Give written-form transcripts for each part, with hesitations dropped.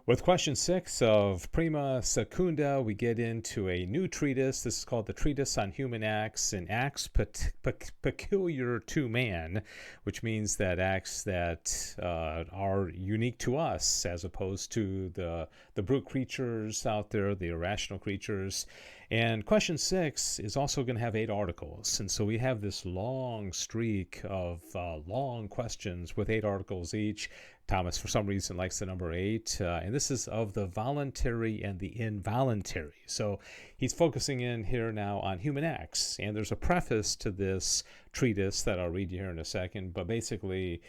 With question 6 of Prima Secunda, we get into a new treatise. This is called the Treatise on Human Acts and Acts Peculiar to Man, which means that acts that are unique to us as opposed to the brute creatures out there, the irrational creatures. And question 6 is also going to have 8 articles. And so we have this long streak of long questions with 8 articles each. Thomas, for some reason, likes the number 8. And this is of the voluntary and the involuntary. So he's focusing in here now on human acts. And there's a preface to this treatise that I'll read you here in a second. But basically,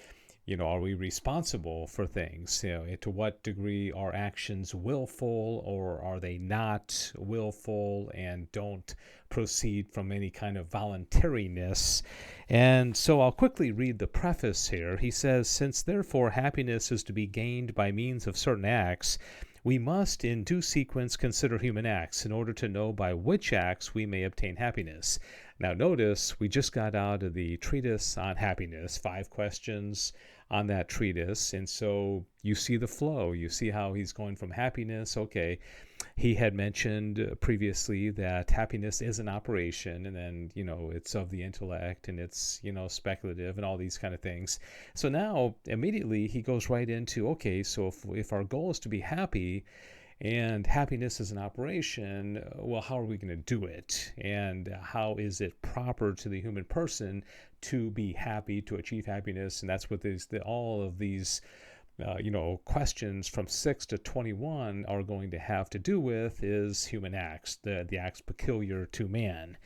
are we responsible for things? To what degree are actions willful, or are they not willful and don't proceed from any kind of voluntariness? And so I'll quickly read the preface here. He says, "Since therefore happiness is to be gained by means of certain acts, we must in due sequence consider human acts in order to know by which acts we may obtain happiness." Now notice we just got out of the treatise on happiness, 5 questions on that treatise. And so you see the flow. You see how he's going from happiness. Okay, he had mentioned previously that happiness is an operation, and then, it's of the intellect, and it's, speculative and all these kind of things. So now immediately he goes right into, okay, so if our goal is to be happy, and happiness is an operation, well, how are we going to do it? And how is it proper to the human person to be happy, to achieve happiness? And that's what all of these questions from 6 to 21 are going to have to do with, is human acts, the acts peculiar to man.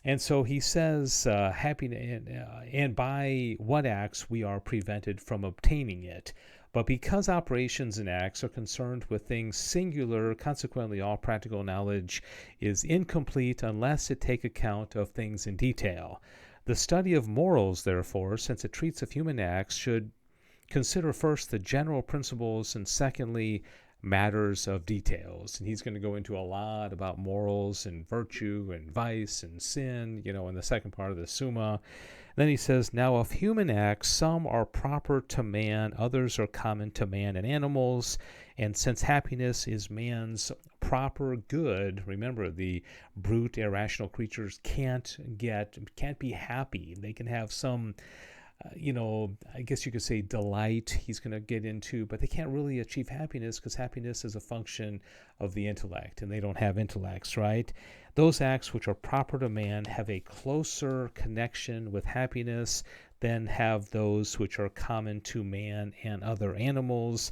And so he says, happiness, and by what acts we are prevented from obtaining it. But because operations and acts are concerned with things singular, consequently all practical knowledge is incomplete unless it take account of things in detail. The study of morals, therefore, since it treats of human acts, should consider first the general principles, and secondly, matters of details. And he's going to go into a lot about morals and virtue and vice and sin, in the second part of the Summa. Then he says, "Now of human acts, some are proper to man, others are common to man and animals. And since happiness is man's proper good," remember, the brute, irrational creatures can't be happy. They can have some I guess you could say delight he's going to get into, but they can't really achieve happiness because happiness is a function of the intellect, and they don't have intellects, right? Those acts which are proper to man have a closer connection with happiness than have those which are common to man and other animals.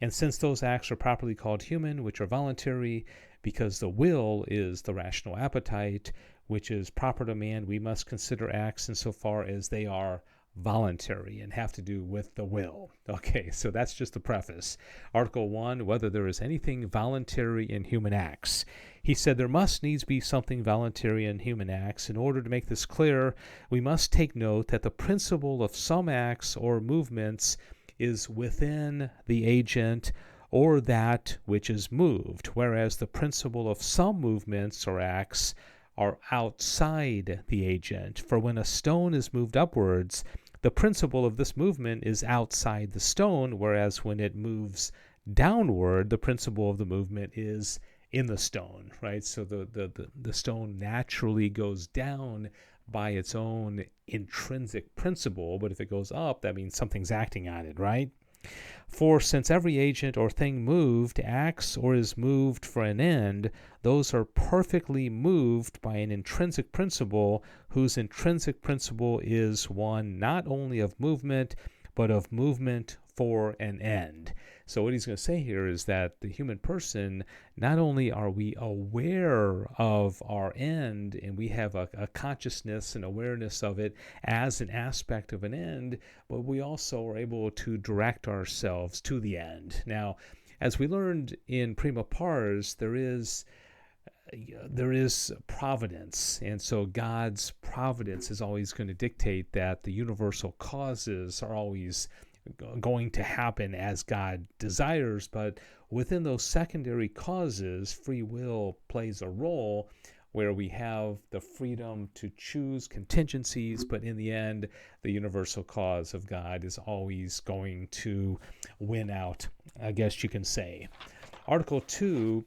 And since those acts are properly called human, which are voluntary, because the will is the rational appetite, which is proper to man, we must consider acts insofar as they are voluntary and have to do with the will. Okay, so that's just the preface. Article 1, whether there is anything voluntary in human acts. He said there must needs be something voluntary in human acts. In order to make this clear, we must take note that the principle of some acts or movements is within the agent or that which is moved, whereas the principle of some movements or acts are outside the agent. For when a stone is moved upwards, the principle of this movement is outside the stone, whereas when it moves downward, the principle of the movement is in the stone, right? So the stone naturally goes down by its own intrinsic principle, but if it goes up, that means something's acting on it, right? For since every agent or thing moved acts or is moved for an end, those are perfectly moved by an intrinsic principle, whose intrinsic principle is one not only of movement, but of movement for an end. So what he's going to say here is that the human person, not only are we aware of our end, and we have a consciousness and awareness of it as an aspect of an end, but we also are able to direct ourselves to the end. Now, as we learned in Prima Pars, there is providence, and so God's providence is always going to dictate that the universal causes are always going to happen as God desires, but within those secondary causes, free will plays a role, where we have the freedom to choose contingencies, but in the end, the universal cause of God is always going to win out, I guess you can say. Article 2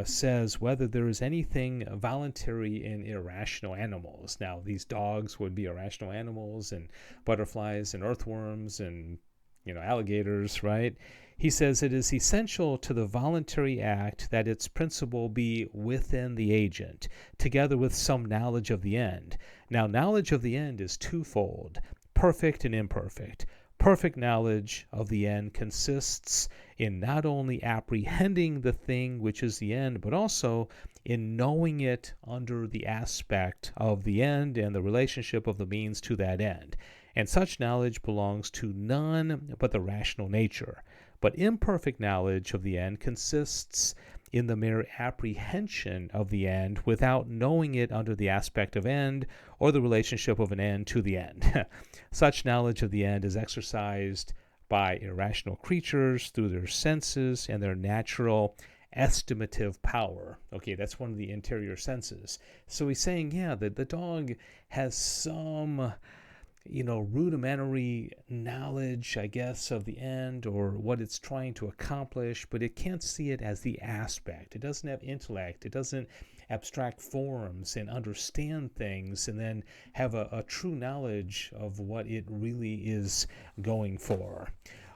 says whether there is anything voluntary in irrational animals. Now, these dogs would be irrational animals, and butterflies and earthworms and alligators, right? He says it is essential to the voluntary act that its principle be within the agent, together with some knowledge of the end. Now, knowledge of the end is twofold, perfect and imperfect. Perfect knowledge of the end consists in not only apprehending the thing which is the end, but also in knowing it under the aspect of the end and the relationship of the means to that end. And such knowledge belongs to none but the rational nature. But imperfect knowledge of the end consists in the mere apprehension of the end without knowing it under the aspect of end or the relationship of an end to the end. Such knowledge of the end is exercised by irrational creatures through their senses and their natural estimative power. Okay, that's one of the interior senses. So he's saying, that the dog has some rudimentary knowledge, I guess, of the end or what it's trying to accomplish, but it can't see it as the aspect. It doesn't have intellect. It doesn't abstract forms and understand things and then have a true knowledge of what it really is going for.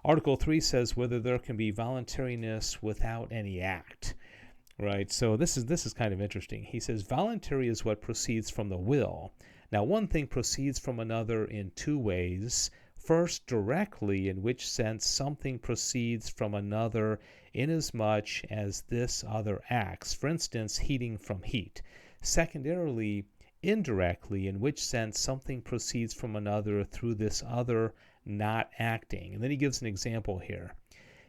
Article 3 says whether there can be voluntariness without any act. Right, so this is kind of interesting. He says voluntary is what proceeds from the will. Now, one thing proceeds from another in two ways. First, directly, in which sense something proceeds from another inasmuch as this other acts, for instance, heating from heat. Secondarily, indirectly, in which sense something proceeds from another through this other not acting. And then he gives an example here.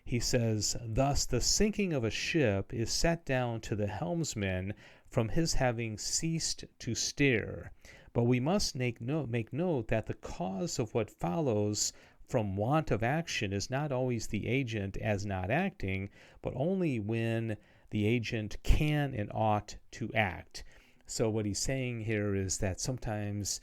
He says, thus the sinking of a ship is set down to the helmsman from his having ceased to steer. But we must make note that the cause of what follows from want of action is not always the agent as not acting, but only when the agent can and ought to act. So what he's saying here is that sometimes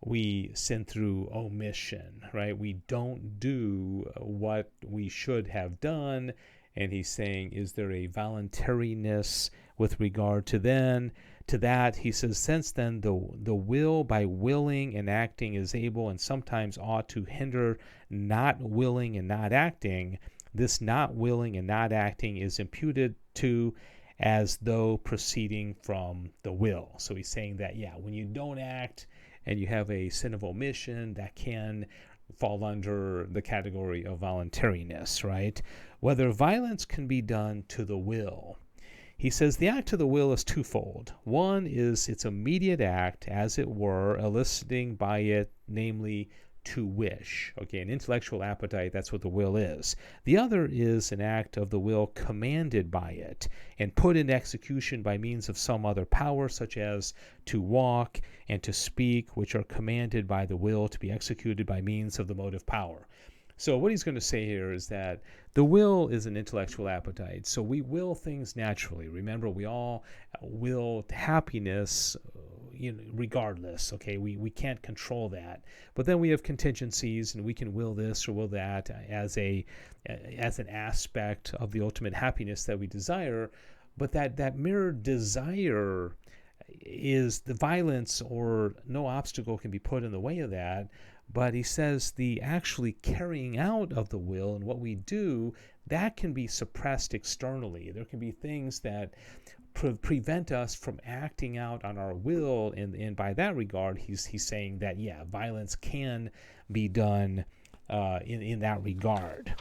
we sin through omission, right? We don't do what we should have done. And he's saying, is there a voluntariness with regard to that? He says, since then the will by willing and acting is able and sometimes ought to hinder not willing and not acting, this not willing and not acting is imputed to as though proceeding from the will. So he's saying that, when you don't act and you have a sin of omission, that can fall under the category of voluntariness, right? Whether violence can be done to the will. He says the act of the will is twofold. One is its immediate act, as it were, eliciting by it, namely, to wish. Okay, an intellectual appetite, that's what the will is. The other is an act of the will commanded by it and put in execution by means of some other power, such as to walk and to speak, which are commanded by the will to be executed by means of the motive power. So what he's going to say here is that the will is an intellectual appetite. So we will things naturally. Remember, we all will happiness regardless. Okay, we can't control that. But then we have contingencies, and we can will this or will that as an aspect of the ultimate happiness that we desire. But that mere desire is the violence, or no obstacle can be put in the way of that. But he says the actually carrying out of the will and what we do, that can be suppressed externally. There can be things that prevent us from acting out on our will, and by that regard, he's saying that violence can be done in that regard.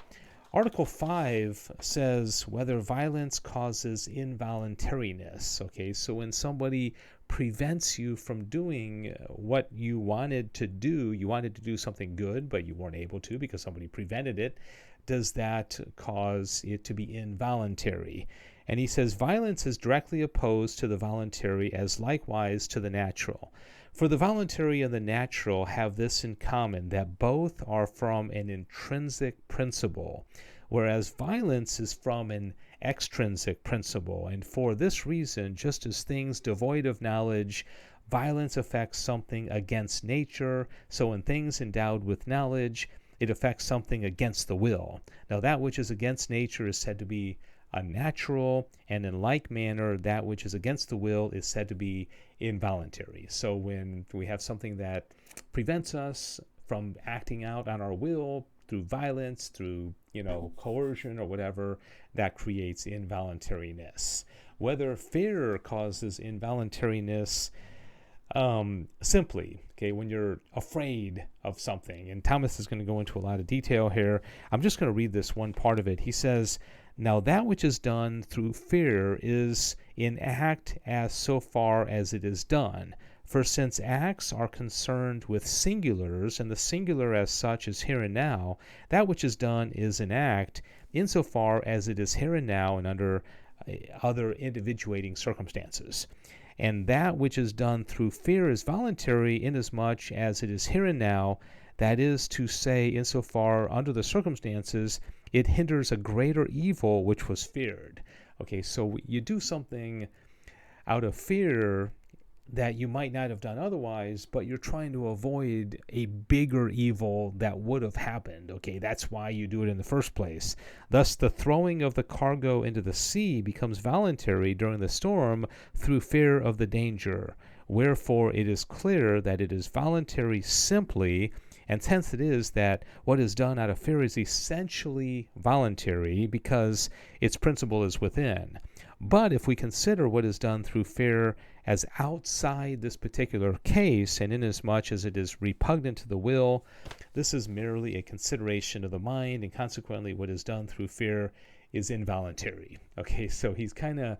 Article 5 says whether violence causes involuntariness. Okay, so when somebody prevents you from doing what you wanted to do something good, but you weren't able to because somebody prevented it, does that cause it to be involuntary? And he says violence is directly opposed to the voluntary as likewise to the natural. For the voluntary and the natural have this in common, that both are from an intrinsic principle, whereas violence is from an extrinsic principle. And for this reason, just as things devoid of knowledge, violence affects something against nature, so in things endowed with knowledge, it affects something against the will. Now that which is against nature is said to be unnatural, and in like manner, that which is against the will is said to be involuntary. So when we have something that prevents us from acting out on our will through violence, through coercion or whatever, that creates involuntariness. Whether fear causes involuntariness, simply, when you're afraid of something, and Thomas is going to go into a lot of detail here. I'm just going to read this one part of it. He says, "Now that which is done through fear is in act as so far as it is done. For since acts are concerned with singulars, and the singular as such is here and now, that which is done is an act insofar as it is here and now and under other individuating circumstances. And that which is done through fear is voluntary inasmuch as it is here and now, that is to say, insofar under the circumstances, it hinders a greater evil which was feared." Okay, so you do something out of fear that you might not have done otherwise, but you're trying to avoid a bigger evil that would have happened. Okay, that's why you do it in the first place. Thus, the throwing of the cargo into the sea becomes voluntary during the storm through fear of the danger. Wherefore, it is clear that it is voluntary simply, and hence it is that what is done out of fear is essentially voluntary because its principle is within. But if we consider what is done through fear as outside this particular case, and inasmuch as it is repugnant to the will, this is merely a consideration of the mind, and consequently what is done through fear is involuntary. Okay, so he's kind of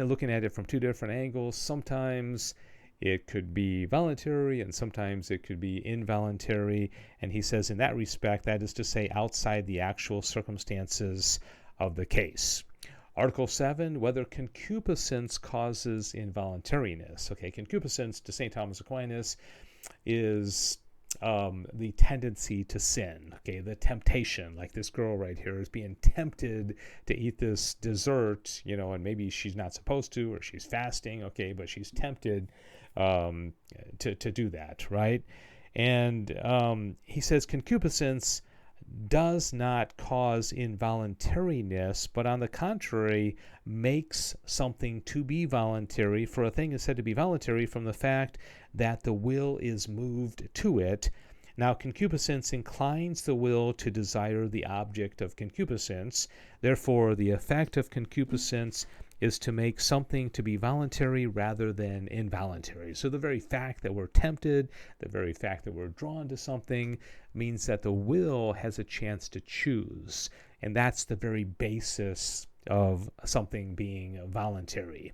looking at it from two different angles. Sometimes it could be voluntary, and sometimes it could be involuntary. And he says in that respect, that is to say, outside the actual circumstances of the case. Article 7, whether concupiscence causes involuntariness. Okay, concupiscence to St. Thomas Aquinas is the tendency to sin. Okay, the temptation, like this girl right here is being tempted to eat this dessert, and maybe she's not supposed to, or she's fasting, okay, but she's tempted to do that, right? And he says concupiscence does not cause involuntariness, but on the contrary, makes something to be voluntary, for a thing is said to be voluntary from the fact that the will is moved to it. Now, concupiscence inclines the will to desire the object of concupiscence. Therefore, the effect of concupiscence is to make something to be voluntary rather than involuntary. So the very fact that we're tempted, the very fact that we're drawn to something, means that the will has a chance to choose. And that's the very basis of something being voluntary.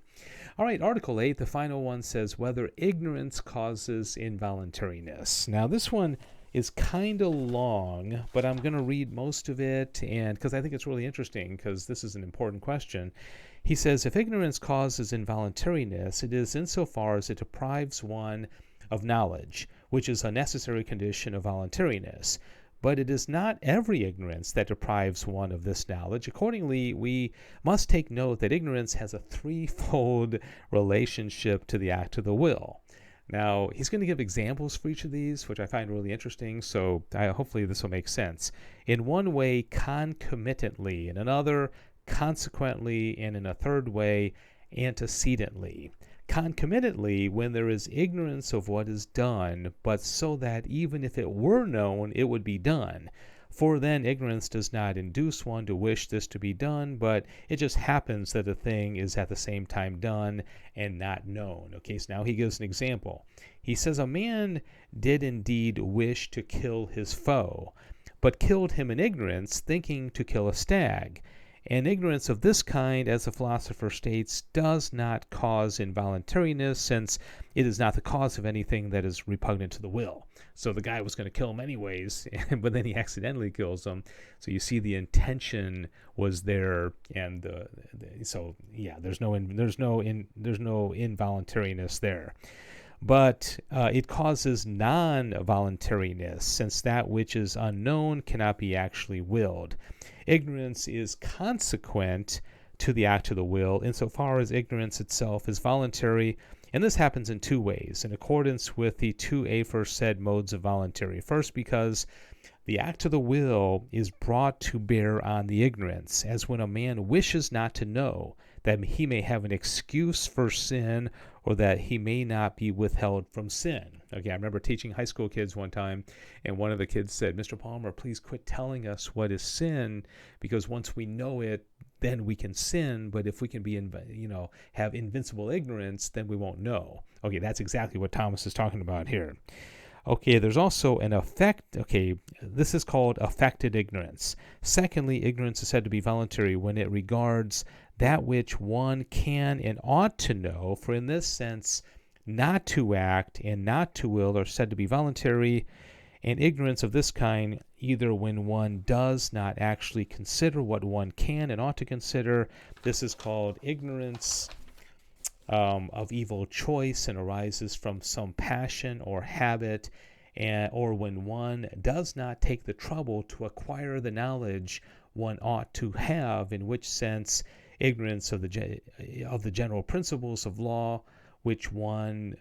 All right, Article 8, the final one, says whether ignorance causes involuntariness. Now, this one is kind of long, but I'm going to read most of it, and because I think it's really interesting, because this is an important question. He says, if ignorance causes involuntariness, it is insofar as it deprives one of knowledge, which is a necessary condition of voluntariness. But it is not every ignorance that deprives one of this knowledge. Accordingly, we must take note that ignorance has a threefold relationship to the act of the will. Now, he's going to give examples for each of these, which I find really interesting, so hopefully this will make sense. In one way, concomitantly. In another, consequently. And in a third way, antecedently. Concomitantly, when there is ignorance of what is done, but so that even if it were known, it would be done. For then ignorance does not induce one to wish this to be done, but it just happens that a thing is at the same time done and not known. Okay, so now he gives an example. He says, a man did indeed wish to kill his foe, but killed him in ignorance, thinking to kill a stag. And ignorance of this kind, as the philosopher states, does not cause involuntariness, since it is not the cause of anything that is repugnant to the will. So the guy was going to kill him anyways, but then he accidentally kills him. So you see the intention was there, and there's no involuntariness there. but it causes non-voluntariness, since that which is unknown cannot be actually willed. Ignorance is consequent to the act of the will, insofar as ignorance itself is voluntary, and this happens in two ways, in accordance with the two aforesaid modes of voluntary. First, because the act of the will is brought to bear on the ignorance, as when a man wishes not to know, that he may have an excuse for sin, or that he may not be withheld from sin. Okay, I remember teaching high school kids one time, and one of the kids said, "Mr. Palmer, please quit telling us what is sin, because once we know it, then we can sin. But if we can be, have invincible ignorance, then we won't know." Okay, that's exactly what Thomas is talking about here. Okay, there's also an effect. Okay, this is called affected ignorance. Secondly, ignorance is said to be voluntary when it regards that which one can and ought to know, for in this sense, not to act and not to will are said to be voluntary, and ignorance of this kind, either when one does not actually consider what one can and ought to consider, this is called ignorance of evil choice, and arises from some passion or habit, or when one does not take the trouble to acquire the knowledge one ought to have, in which sense ignorance of the general principles of law, which one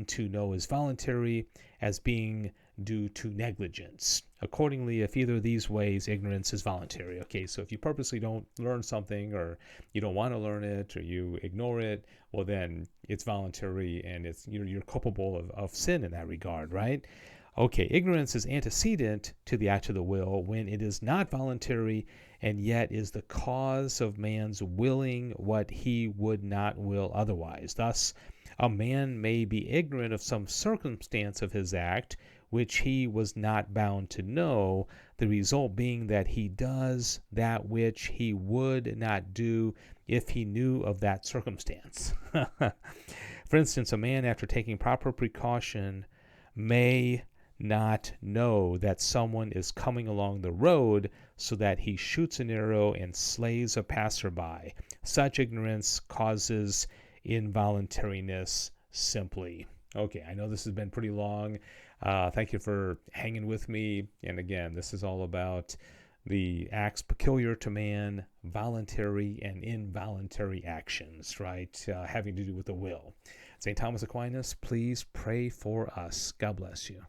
to know is voluntary, as being due to negligence. Accordingly, if either of these ways, ignorance is voluntary. Okay, so if you purposely don't learn something, or you don't want to learn it, or you ignore it, well, then it's voluntary, and it's you're culpable of sin in that regard, right? Okay, ignorance is antecedent to the act of the will when it is not voluntary, and yet is the cause of man's willing what he would not will otherwise. Thus, a man may be ignorant of some circumstance of his act, which he was not bound to know, the result being that he does that which he would not do if he knew of that circumstance. For instance, a man, after taking proper precaution, may not know that someone is coming along the road, so that he shoots an arrow and slays a passerby. Such ignorance causes involuntariness simply. Okay, I know this has been pretty long. Thank you for hanging with me. And again, this is all about the acts peculiar to man, voluntary and involuntary actions, right? Having to do with the will. St. Thomas Aquinas, please pray for us. God bless you.